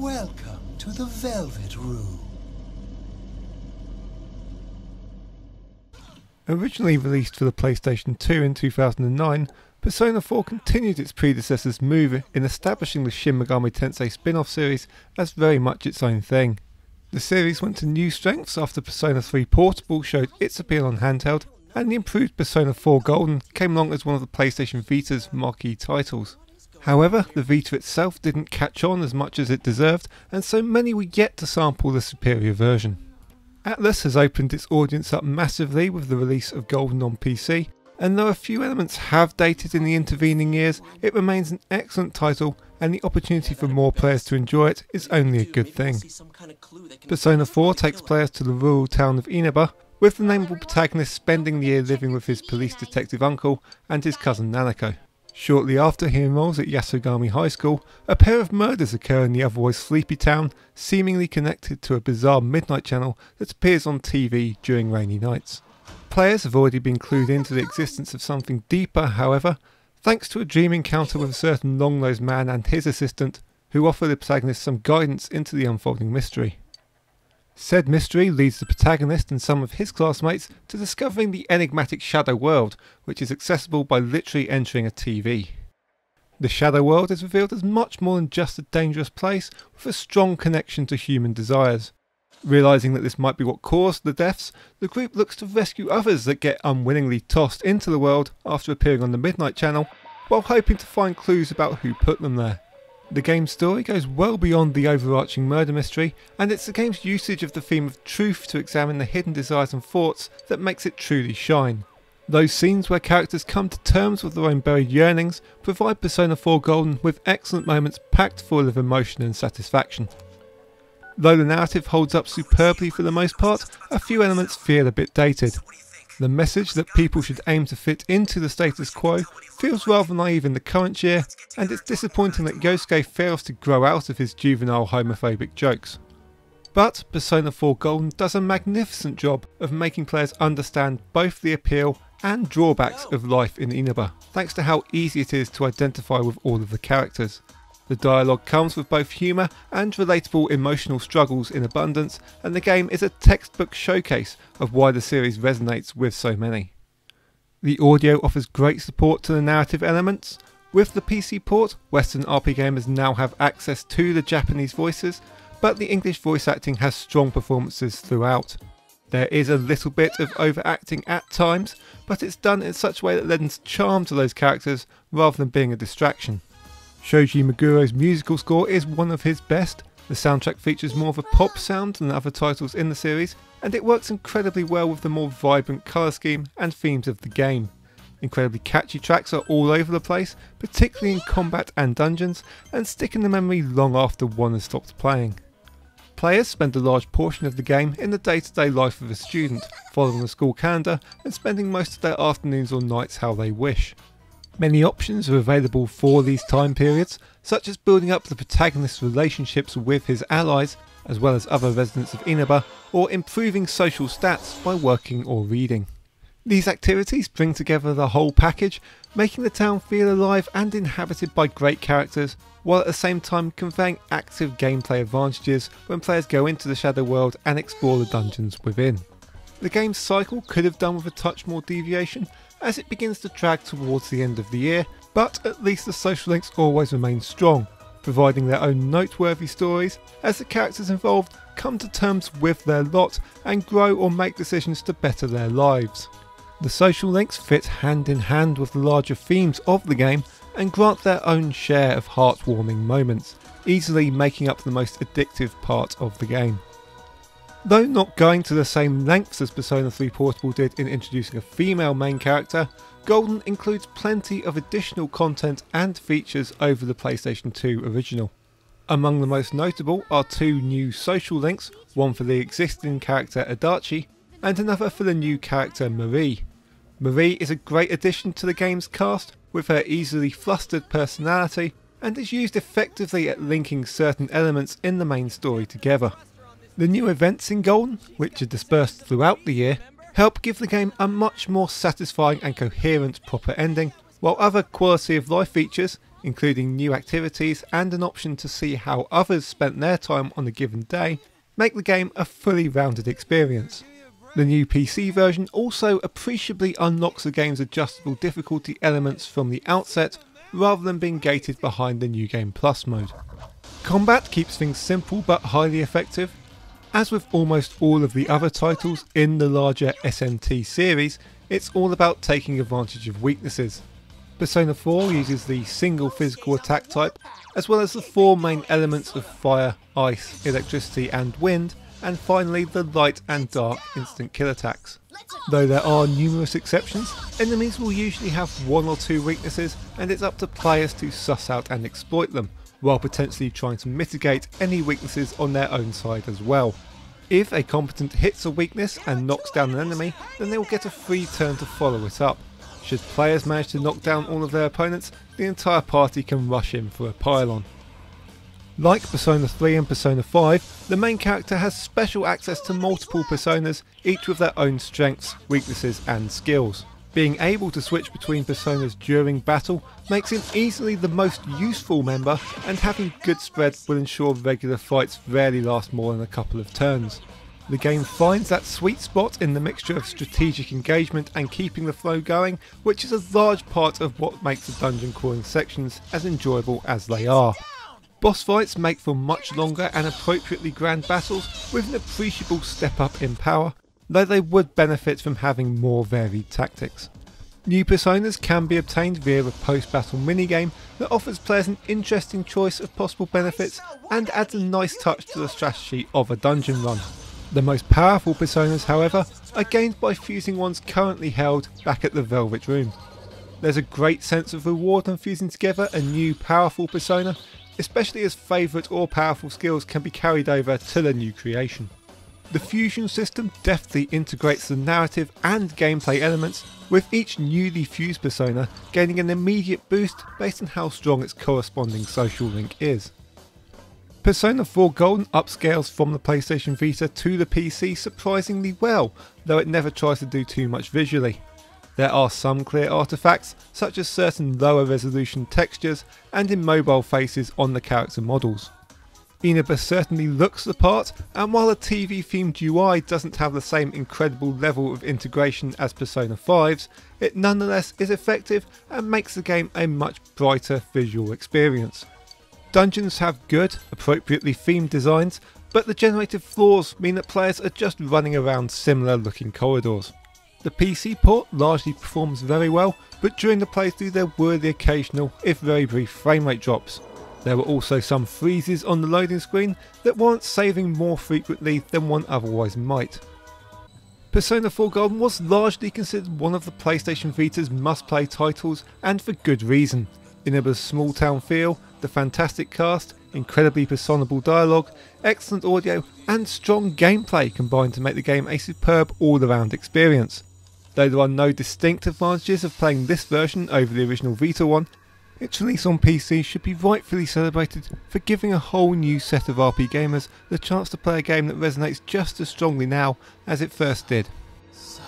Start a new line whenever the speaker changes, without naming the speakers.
Welcome to the Velvet Room.
Originally released for the PlayStation 2 in 2009, Persona 4 continued its predecessor's move in establishing the Shin Megami Tensei spin-off series as very much its own thing. The series went to new strengths after Persona 3 Portable showed its appeal on handheld, and the improved Persona 4 Golden came along as one of the PlayStation Vita's marquee titles. However, the Vita itself didn't catch on as much as it deserved, and so many were yet to sample the superior version. Atlus has opened its audience up massively with the release of Golden on PC, and though a few elements have dated in the intervening years, it remains an excellent title, and the opportunity for more players to enjoy it is only a good thing. Persona 4 takes players to the rural town of Inaba, with the nameable protagonist spending the year living with his police detective uncle and his cousin Nanako. Shortly after he enrolls at Yasogami High School, a pair of murders occur in the otherwise sleepy town, seemingly connected to a bizarre midnight channel that appears on TV during rainy nights. Players have already been clued into the existence of something deeper, however, thanks to a dream encounter with a certain long-nosed man and his assistant, who offer the protagonist some guidance into the unfolding mystery. Said mystery leads the protagonist and some of his classmates to discovering the enigmatic Shadow World, which is accessible by literally entering a TV. The Shadow World is revealed as much more than just a dangerous place with a strong connection to human desires. Realising that this might be what caused the deaths, the group looks to rescue others that get unwillingly tossed into the world after appearing on the Midnight Channel, while hoping to find clues about who put them there. The game's story goes well beyond the overarching murder mystery, and it's the game's usage of the theme of truth to examine the hidden desires and thoughts that makes it truly shine. Those scenes where characters come to terms with their own buried yearnings provide Persona 4 Golden with excellent moments packed full of emotion and satisfaction. Though the narrative holds up superbly for the most part, a few elements feel a bit dated. The message that people should aim to fit into the status quo feels rather naive in the current year, and it's disappointing that Yosuke fails to grow out of his juvenile homophobic jokes. But Persona 4 Golden does a magnificent job of making players understand both the appeal and drawbacks of life in Inaba, thanks to how easy it is to identify with all of the characters. The dialogue comes with both humour and relatable emotional struggles in abundance, and the game is a textbook showcase of why the series resonates with so many. The audio offers great support to the narrative elements. With the PC port, Western RPGamers now have access to the Japanese voices, but the English voice acting has strong performances throughout. There is a little bit of overacting at times, but it's done in such a way that lends charm to those characters rather than being a distraction. Shoji Meguro's musical score is one of his best. The soundtrack features more of a pop sound than other titles in the series, and it works incredibly well with the more vibrant colour scheme and themes of the game. Incredibly catchy tracks are all over the place, particularly in combat and dungeons, and stick in the memory long after one has stopped playing. Players spend a large portion of the game in the day-to-day life of a student, following the school calendar and spending most of their afternoons or nights how they wish. Many options are available for these time periods, such as building up the protagonist's relationships with his allies, as well as other residents of Inaba, or improving social stats by working or reading. These activities bring together the whole package, making the town feel alive and inhabited by great characters, while at the same time conveying active gameplay advantages when players go into the Shadow World and explore the dungeons within. The game's cycle could have done with a touch more deviation, as it begins to drag towards the end of the year, but at least the social links always remain strong, providing their own noteworthy stories as the characters involved come to terms with their lot and grow or make decisions to better their lives. The social links fit hand in hand with the larger themes of the game and grant their own share of heartwarming moments, easily making up the most addictive part of the game. Though not going to the same lengths as Persona 3 Portable did in introducing a female main character, Golden includes plenty of additional content and features over the PlayStation 2 original. Among the most notable are two new social links, one for the existing character Adachi and another for the new character Marie. Marie is a great addition to the game's cast with her easily flustered personality and is used effectively at linking certain elements in the main story together. The new events in Golden, which are dispersed throughout the year, help give the game a much more satisfying and coherent proper ending, while other quality of life features, including new activities and an option to see how others spent their time on a given day, make the game a fully rounded experience. The new PC version also appreciably unlocks the game's adjustable difficulty elements from the outset, rather than being gated behind the New Game Plus mode. Combat keeps things simple but highly effective. As with almost all of the other titles in the larger SMT series, it's all about taking advantage of weaknesses. Persona 4 uses the single physical attack type, as well as the 4 main elements of fire, ice, electricity and wind, and finally the light and dark instant kill attacks. Though there are numerous exceptions, enemies will usually have 1 or 2 weaknesses, and it's up to players to suss out and exploit them, while potentially trying to mitigate any weaknesses on their own side as well. If a competent hits a weakness and knocks down an enemy, then they will get a free turn to follow it up. Should players manage to knock down all of their opponents, the entire party can rush in for a pile-on. Like Persona 3 and Persona 5, the main character has special access to multiple personas, each with their own strengths, weaknesses and skills. Being able to switch between personas during battle makes him easily the most useful member, and having good spread will ensure regular fights rarely last more than a couple of turns. The game finds that sweet spot in the mixture of strategic engagement and keeping the flow going, which is a large part of what makes the dungeon crawling sections as enjoyable as they are. Boss fights make for much longer and appropriately grand battles with an appreciable step up in power, though they would benefit from having more varied tactics. New personas can be obtained via a post-battle minigame that offers players an interesting choice of possible benefits and adds a nice touch to the strategy of a dungeon run. The most powerful personas, however, are gained by fusing ones currently held back at the Velvet Room. There's a great sense of reward in fusing together a new powerful persona, especially as favourite or powerful skills can be carried over to the new creation. The fusion system deftly integrates the narrative and gameplay elements, with each newly fused persona gaining an immediate boost based on how strong its corresponding social link is. Persona 4 Golden upscales from the PlayStation Vita to the PC surprisingly well, though it never tries to do too much visually. There are some clear artifacts, such as certain lower resolution textures and immobile faces on the character models. Inaba certainly looks the part, and while the TV themed UI doesn't have the same incredible level of integration as Persona 5's, it nonetheless is effective and makes the game a much brighter visual experience. Dungeons have good, appropriately themed designs, but the generated floors mean that players are just running around similar looking corridors. The PC port largely performs very well, but during the playthrough there were the occasional, if very brief, framerate drops. There were also some freezes on the loading screen that warrant saving more frequently than one otherwise might. Persona 4 Golden was largely considered one of the PlayStation Vita's must-play titles, and for good reason. Inaba's small town feel, the fantastic cast, incredibly personable dialogue, excellent audio and strong gameplay combined to make the game a superb all-around experience. Though there are no distinct advantages of playing this version over the original Vita one, its release on PC should be rightfully celebrated for giving a whole new set of RPGamers the chance to play a game that resonates just as strongly now as it first did.
So